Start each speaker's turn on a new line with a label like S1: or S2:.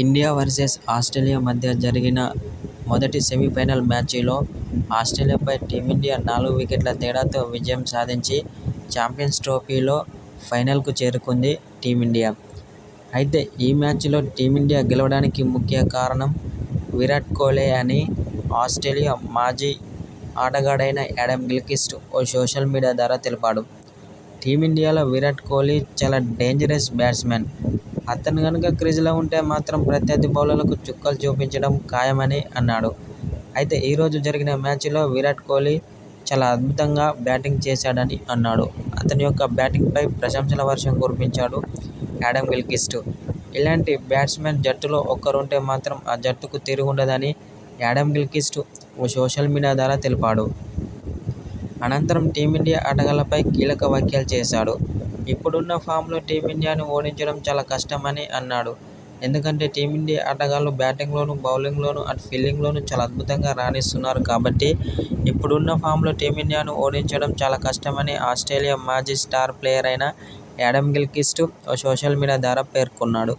S1: India versus Australia మధ్య జరిగిన మొదటి సెమీఫైనల్ మ్యాచ్లో ఆస్ట్రేలియాపై టీమిండియా 4 వికెట్ల తేడాతో విజయం సాధించి ఛాంపియన్స్ ట్రోఫీలో ఫైనల్కు చేరుకుంది టీమిండియా. అయితే ఈ మ్యాచ్లో టీమిండియా గెలవడానికి ముఖ్య కారణం విరాట్ కోహ్లీ అని ఆస్ట్రేలియా మాజీ ఆటగాడైన యాడమ్ గిల్క్రిస్ట్ ఓ సోషల్ మీడియా ద్వారా తెలిపాడు. టీమిండియాలో విరాట్ కోహ్లీ చాలా డేంజరస్ బ్యాట్స్మన్. అతను గనుక క్రీజులో ఉంటే మాత్రం ప్రత్యర్థి బౌలర్లకు చుక్కలు చూపించడం ఖాయమని అన్నాడు. అయితే ఈరోజు జరిగిన మ్యాచ్లో విరాట్ కోహ్లీ చాలా అద్భుతంగా బ్యాటింగ్ చేశాడని అన్నాడు. అతని యొక్క బ్యాటింగ్పై ప్రశంసల వర్షం కురిపించాడు యాడమ్ గిల్క్రిస్ట్. ఇలాంటి బ్యాట్స్మన్ జట్టులో ఒక్కరుంటే మాత్రం ఆ జట్టుకు తిరుగుండదని యాడమ్ గిల్క్రిస్ట్ ఓ సోషల్ మీడియా ద్వారా తెలిపాడు. అనంతరం టీమిండియా ఆటగాళ్లపై కీలక వ్యాఖ్యలు చేశాడు. ఇప్పుడున్న ఫామ్లో టీమిండియాను ఓడించడం చాలా కష్టమని అన్నాడు. ఎందుకంటే టీమిండియా ఆటగాళ్లు బ్యాటింగ్లోనూ, బౌలింగ్లోనూ, అటు ఫీల్డింగ్లోనూ చాలా అద్భుతంగా రాణిస్తున్నారు కాబట్టి ఇప్పుడున్న ఫామ్లో టీమిండియాను ఓడించడం చాలా కష్టమని ఆస్ట్రేలియా మాజీ స్టార్ ప్లేయర్ అయిన యాడమ్ గిల్క్రిస్ట్ ఓ సోషల్ మీడియా ద్వారా పేర్కొన్నాడు.